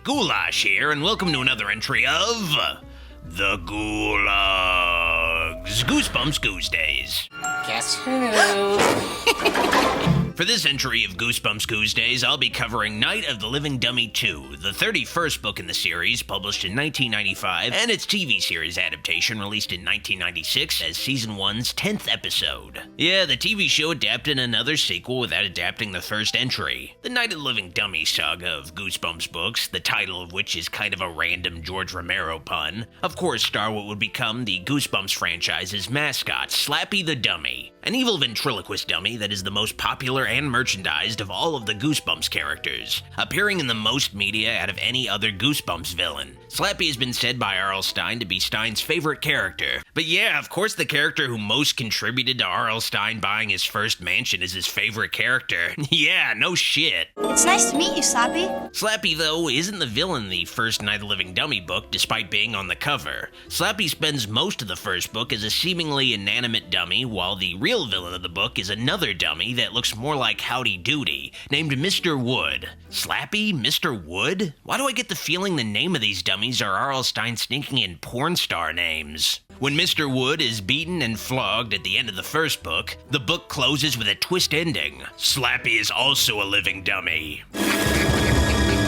Ghoulash here, and welcome to another entry of the Gulags. Goosebumps Goose Days. Guess who? For this entry of Goosebumps Goose Days, I'll be covering Night of the Living Dummy 2, the 31st book in the series, published in 1995, and its TV series adaptation released in 1996 as Season 1's 10th episode. Yeah, the TV show adapted another sequel without adapting the first entry. The Night of the Living Dummy saga of Goosebumps books, the title of which is kind of a random George Romero pun, of course star what would become the Goosebumps franchise's mascot, Slappy the Dummy, an evil ventriloquist dummy that is the most popular and merchandised of all of the Goosebumps characters, appearing in the most media out of any other Goosebumps villain. Slappy has been said by R.L. Stine to be Stine's favorite character. But yeah, of course the character who most contributed to R.L. Stine buying his first mansion is his favorite character. Yeah, no shit. It's nice to meet you, Slappy. Slappy, though, isn't the villain in the first Night of the Living Dummy book, despite being on the cover. Slappy spends most of the first book as a seemingly inanimate dummy, while the real villain of the book is another dummy that looks more like Howdy Doody, named Mr. Wood. Slappy? Mr. Wood? Why do I get the feeling the name of these dummies are R.L. Stine sneaking in porn star names? When Mr. Wood is beaten and flogged at the end of the first book, the book closes with a twist ending. Slappy is also a living dummy.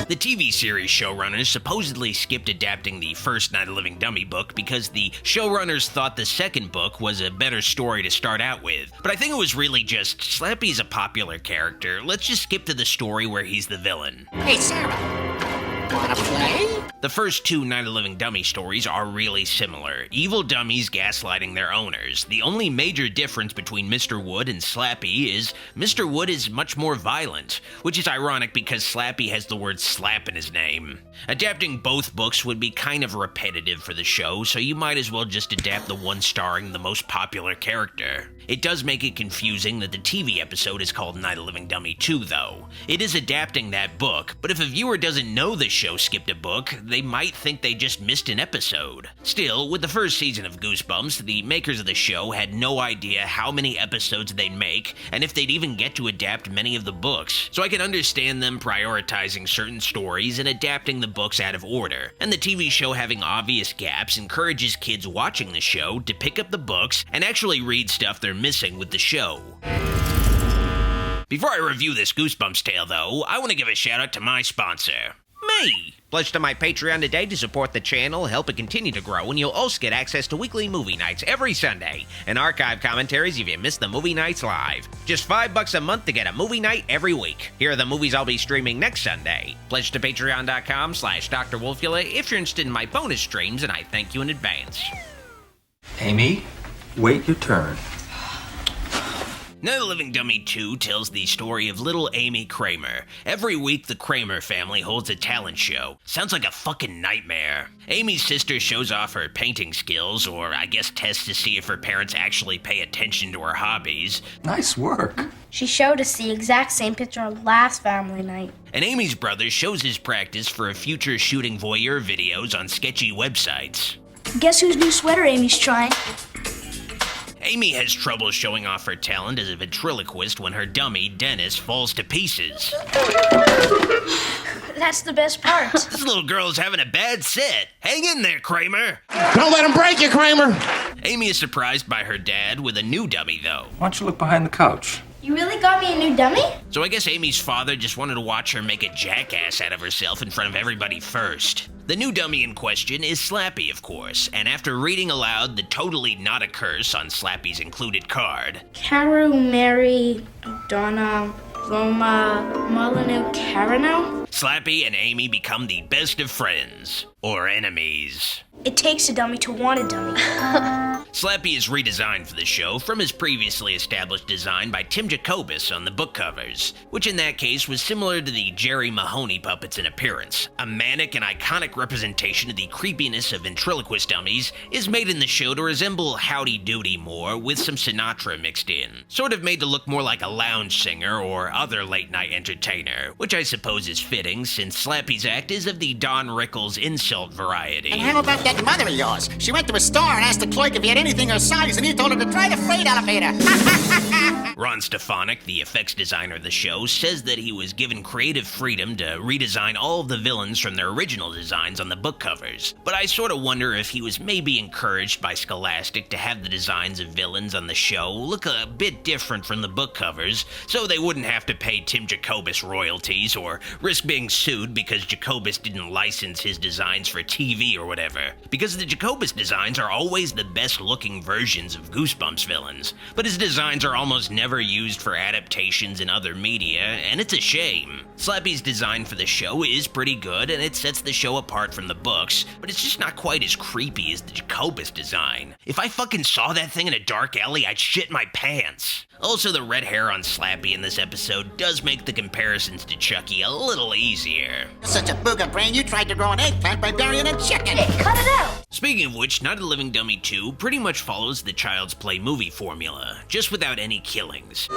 The TV series showrunners supposedly skipped adapting the first Night of the Living Dummy book because the showrunners thought the second book was a better story to start out with. But I think it was really just, Slappy's a popular character, let's just skip to the story where he's the villain. Hey, Sarah. Wanna play? The first two Night of the Living Dummy stories are really similar. Evil dummies gaslighting their owners. The only major difference between Mr. Wood and Slappy is Mr. Wood is much more violent, which is ironic because Slappy has the word slap in his name. Adapting both books would be kind of repetitive for the show, so you might as well just adapt the one starring the most popular character. It does make it confusing that the TV episode is called Night of the Living Dummy 2, though. It is adapting that book, but if a viewer doesn't know the show skipped a book, they might think they just missed an episode. Still, with the first season of Goosebumps, the makers of the show had no idea how many episodes they'd make, and if they'd even get to adapt many of the books, so I can understand them prioritizing certain stories and adapting the books out of order. And the TV show having obvious gaps encourages kids watching the show to pick up the books and actually read stuff they're missing with the show. Before I review this Goosebumps tale, though, I want to give a shout out to my sponsor, me! Pledge to my Patreon today to support the channel, help it continue to grow, and you'll also get access to weekly movie nights every Sunday, and archive commentaries if you missed the movie nights live. Just $5 a month to get a movie night every week. Here are the movies I'll be streaming next Sunday. Pledge to patreon.com/Dr. Wolfula if you're interested in my bonus streams, and I thank you in advance. Amy, wait your turn. Night of the Living Dummy 2 tells the story of little Amy Kramer. Every week, the Kramer family holds a talent show. Sounds like a fucking nightmare. Amy's sister shows off her painting skills, or I guess tests to see if her parents actually pay attention to her hobbies. Nice work. She showed us the exact same picture last family night. And Amy's brother shows his practice for a future shooting voyeur videos on sketchy websites. Guess whose new sweater Amy's trying? Amy has trouble showing off her talent as a ventriloquist when her dummy, Dennis, falls to pieces. That's the best part. This little girl's having a bad set. Hang in there, Kramer. Don't let him break you, Kramer! Amy is surprised by her dad with a new dummy, though. Why don't you look behind the couch? You really got me a new dummy? So I guess Amy's father just wanted to watch her make a jackass out of herself in front of everybody first. The new dummy in question is Slappy, of course, and after reading aloud the totally not a curse on Slappy's included card, Caru, Mary, Donna, Roma, Molyneux, Carano? Slappy and Amy become the best of friends. Or enemies. It takes a dummy to want a dummy. Slappy is redesigned for the show from his previously established design by Tim Jacobus on the book covers, which in that case was similar to the Jerry Mahoney puppets in appearance. A manic and iconic representation of the creepiness of ventriloquist dummies is made in the show to resemble Howdy Doody more, with some Sinatra mixed in. Sort of made to look more like a lounge singer or other late-night entertainer, which I suppose is fitting since Slappy's act is of the Don Rickles insult variety. And how about that mother of yours? She went to a store and asked the clerk if he had anything her size, and he told her to try the freight elevator. Ron Stefanik, the effects designer of the show, says that he was given creative freedom to redesign all of the villains from their original designs on the book covers. But I sort of wonder if he was maybe encouraged by Scholastic to have the designs of villains on the show look a bit different from the book covers, so they wouldn't have to pay Tim Jacobus royalties or risk being sued because Jacobus didn't license his designs for TV or whatever. Because the Jacobus designs are always the best looking versions of Goosebumps villains, but his designs are almost never used for adaptations in other media, and it's a shame. Slappy's design for the show is pretty good, and it sets the show apart from the books, but it's just not quite as creepy as the Jacobus design. If I fucking saw that thing in a dark alley, I'd shit my pants. Also, the red hair on Slappy in this episode does make the comparisons to Chucky a little easier. You're such a booger brain, you tried to grow an eggplant by burying a chicken. Hey, cut it out! Speaking of which, Night of the Living Dummy 2 pretty much follows the Child's Play movie formula, just without any killings.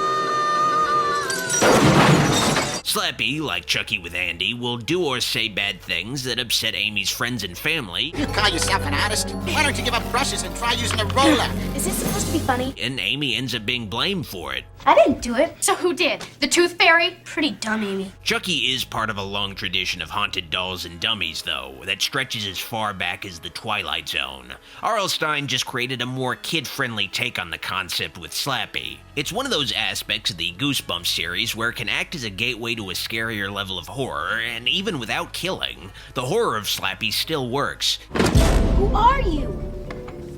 Slappy, like Chucky with Andy, will do or say bad things that upset Amy's friends and family. You call yourself an artist? Why don't you give up brushes and try using a roller? Is this supposed to be funny? And Amy ends up being blamed for it. I didn't do it. So who did? The Tooth Fairy? Pretty dumb, Amy. Chucky is part of a long tradition of haunted dolls and dummies, though, that stretches as far back as the Twilight Zone. R.L. Stine just created a more kid-friendly take on the concept with Slappy. It's one of those aspects of the Goosebumps series where it can act as a gateway to a scarier level of horror, and even without killing, the horror of Slappy still works. Who are you?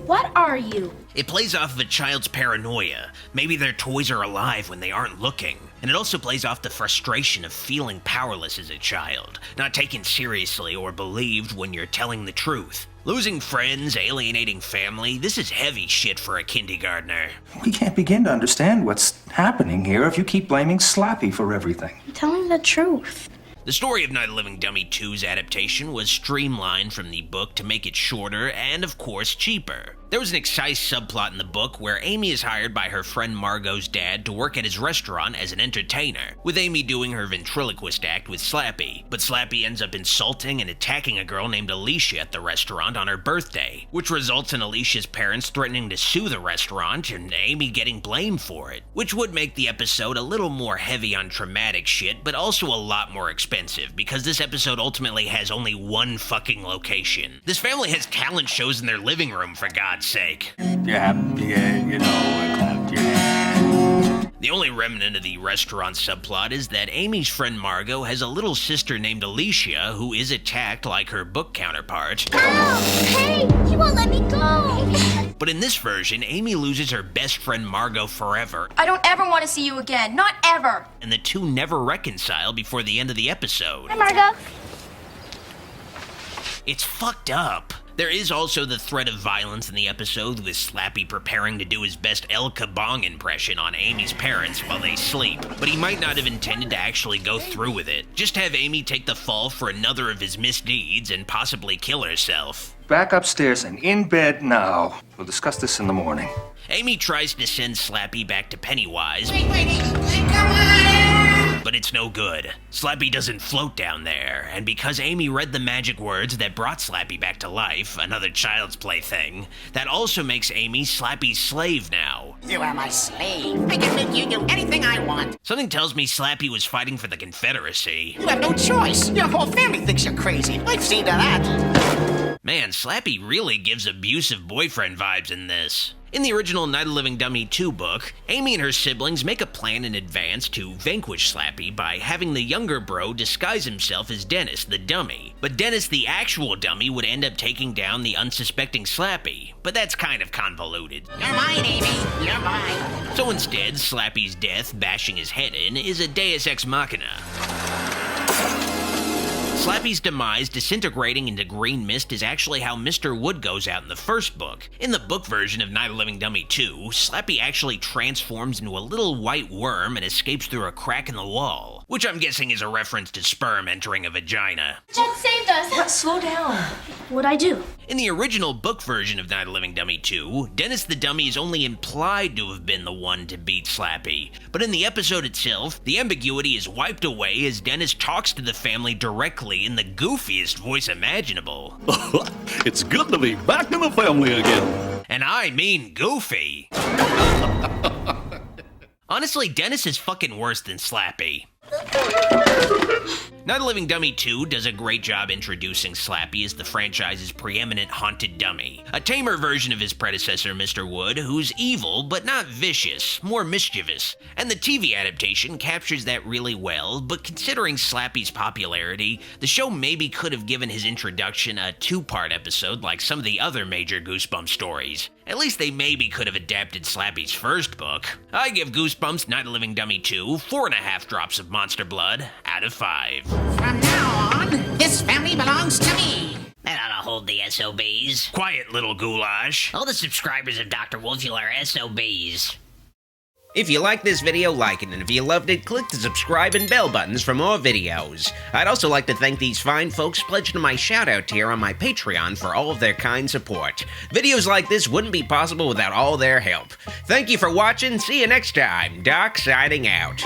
What are you? It plays off of a child's paranoia. Maybe their toys are alive when they aren't looking. And it also plays off the frustration of feeling powerless as a child, not taken seriously or believed when you're telling the truth. Losing friends, alienating family, this is heavy shit for a kindergartner. We can't begin to understand what's happening here if you keep blaming Slappy for everything. I'm telling the truth. The story of Night of the Living Dummy 2's adaptation was streamlined from the book to make it shorter and, of course, cheaper. There was an excise subplot in the book where Amy is hired by her friend Margot's dad to work at his restaurant as an entertainer, with Amy doing her ventriloquist act with Slappy. But Slappy ends up insulting and attacking a girl named Alicia at the restaurant on her birthday, which results in Alicia's parents threatening to sue the restaurant and Amy getting blamed for it, which would make the episode a little more heavy on traumatic shit, but also a lot more expensive, because this episode ultimately has only one fucking location. This family has talent shows in their living room, for God's sake. You happy, clapped your hands. The only remnant of the restaurant subplot is that Amy's friend Margot has a little sister named Alicia who is attacked like her book counterpart. Ow! Hey! He won't let me go! But in this version, Amy loses her best friend Margot forever, I don't ever want to see you again. Not ever. and the two never reconcile before the end of the episode. Hi, Margot. It's fucked up. There is also the threat of violence in the episode, with Slappy preparing to do his best El Kabong impression on Amy's parents while they sleep, but he might not have intended to actually go through with it. Just have Amy take the fall for another of his misdeeds and possibly kill herself. Back upstairs and in bed now. We'll discuss this in the morning. Amy tries to send Slappy back to Pennywise, Come on! but it's no good. Slappy doesn't float down there, and because Amy read the magic words that brought Slappy back to life, another Child's Play thing, that also makes Amy Slappy's slave now. You are my slave. I can make you do anything I want. Something tells me Slappy was fighting for the Confederacy. You have no choice. Your whole family thinks you're crazy. I've seen to that. Man, Slappy really gives abusive boyfriend vibes in this. In the original Night of the Living Dummy 2 book, Amy and her siblings make a plan in advance to vanquish Slappy by having the younger bro disguise himself as Dennis the dummy. But Dennis the actual dummy would end up taking down the unsuspecting Slappy, but that's kind of convoluted. You're mine, Amy. You're mine. So instead, Slappy's death, bashing his head in, is a deus ex machina. Slappy's demise disintegrating into green mist is actually how Mr. Wood goes out in the first book. In the book version of Night of the Living Dummy 2, Slappy actually transforms into a little white worm and escapes through a crack in the wall, which I'm guessing is a reference to sperm entering a vagina. Jet saved us. What? Slow down. What'd I do? In the original book version of Night of the Living Dummy 2, Dennis the Dummy is only implied to have been the one to beat Slappy, but in the episode itself, the ambiguity is wiped away as Dennis talks to the family directly in the goofiest voice imaginable. It's good to be back in the family again. And I mean goofy. Honestly, Dennis is fucking worse than Slappy. Night of the Living Dummy 2 does a great job introducing Slappy as the franchise's preeminent haunted dummy, a tamer version of his predecessor, Mr. Wood, who's evil but not vicious, more mischievous. And the TV adaptation captures that really well, but considering Slappy's popularity, the show maybe could have given his introduction a 2-part episode like some of the other major Goosebumps stories. At least they maybe could have adapted Slappy's first book. I give Goosebumps Night of the Living Dummy 2 4.5 drops of monster blood out of 5. From now on, this family belongs to me. That ought to hold the SOBs. Quiet, little Ghoulash. All the subscribers of Dr. Wolfula are SOBs. If you liked this video, like it, and if you loved it, click the subscribe and bell buttons for more videos. I'd also like to thank these fine folks pledged to my shoutout tier on my Patreon for all of their kind support. Videos like this wouldn't be possible without all their help. Thank you for watching, see you next time. Doc signing out.